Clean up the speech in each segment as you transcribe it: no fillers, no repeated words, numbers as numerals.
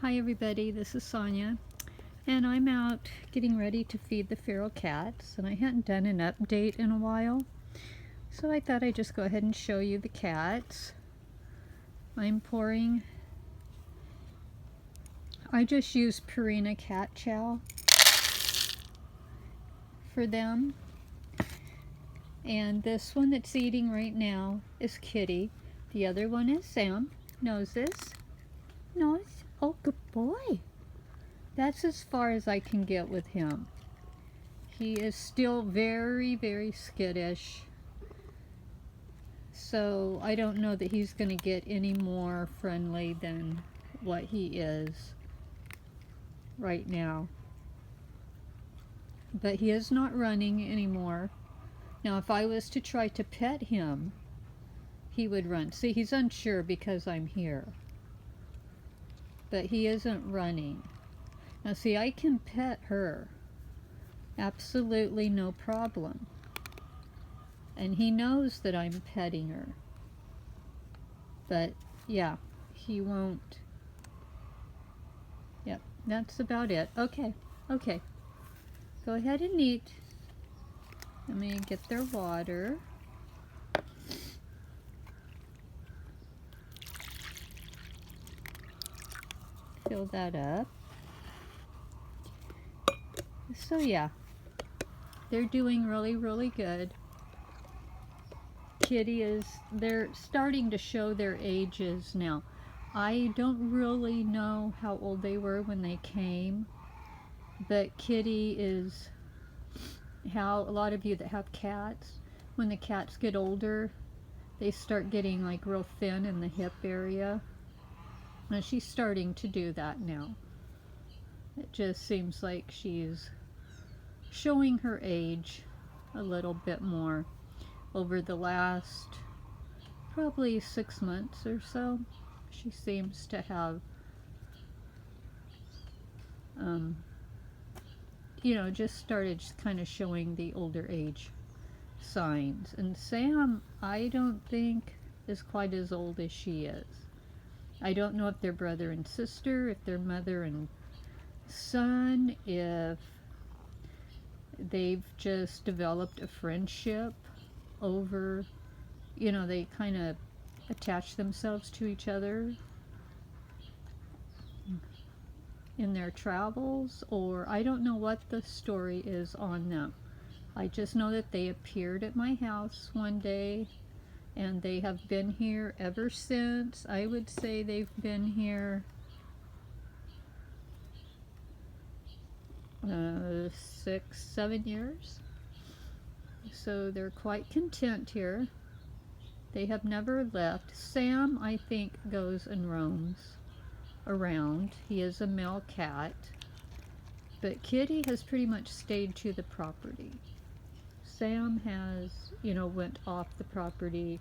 Hi everybody, this is Sonia, and I'm out getting ready to feed the feral cats, and I hadn't done an update in a while, so I thought I'd just go ahead and show you the cats. I just use Purina cat chow for them, and this one that's eating right now is Kitty. The other one is Sam. Noses. Nose. Oh, good boy. That's as far as I can get with him. He is still very, very skittish. So I don't know that he's going to get any more friendly than what he is right now. But he is not running anymore. Now if I was to try to pet him, he would run. See, he's unsure because I'm here. But he isn't running. Now see, I can pet her. Absolutely no problem. And he knows that I'm petting her. But yeah, he won't. Yep, that's about it. Okay, okay. Go ahead and eat. Let me get their water. Fill that up. So yeah, they're doing really, really good. They're starting to show their ages now. I don't really know how old they were when they came, but Kitty is how a lot of you that have cats, when the cats get older, they start getting like real thin in the hip area. And she's starting to do that now. It just seems like she's showing her age a little bit more over the last probably 6 months or so. She seems to have just started kind of showing the older age signs. And Sam, I don't think is quite as old as she is. I don't know if they're brother and sister, if they're mother and son, if they've just developed a friendship over, they kind of attach themselves to each other in their travels, or I don't know what the story is on them. I just know that they appeared at my house one day, and they have been here ever since. I would say they've been here 6, 7 years. So they're quite content here. They have never left. Sam, I think, goes and roams around. He is a male cat. But Kitty has pretty much stayed to the property. Sam has, went off the property,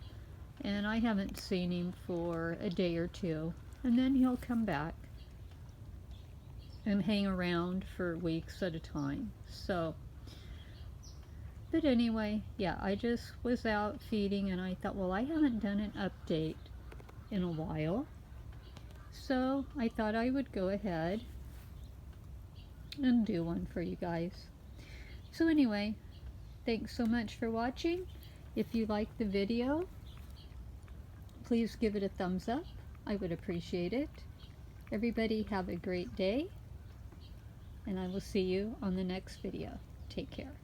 and I haven't seen him for a day or two. And then he'll come back and hang around for weeks at a time. So, but anyway, yeah, I just was out feeding, and I thought, well, I haven't done an update in a while. So I thought I would go ahead and do one for you guys. So anyway, thanks so much for watching. If you like the video, please give it a thumbs up. I would appreciate it. Everybody have a great day, and I will see you on the next video. Take care.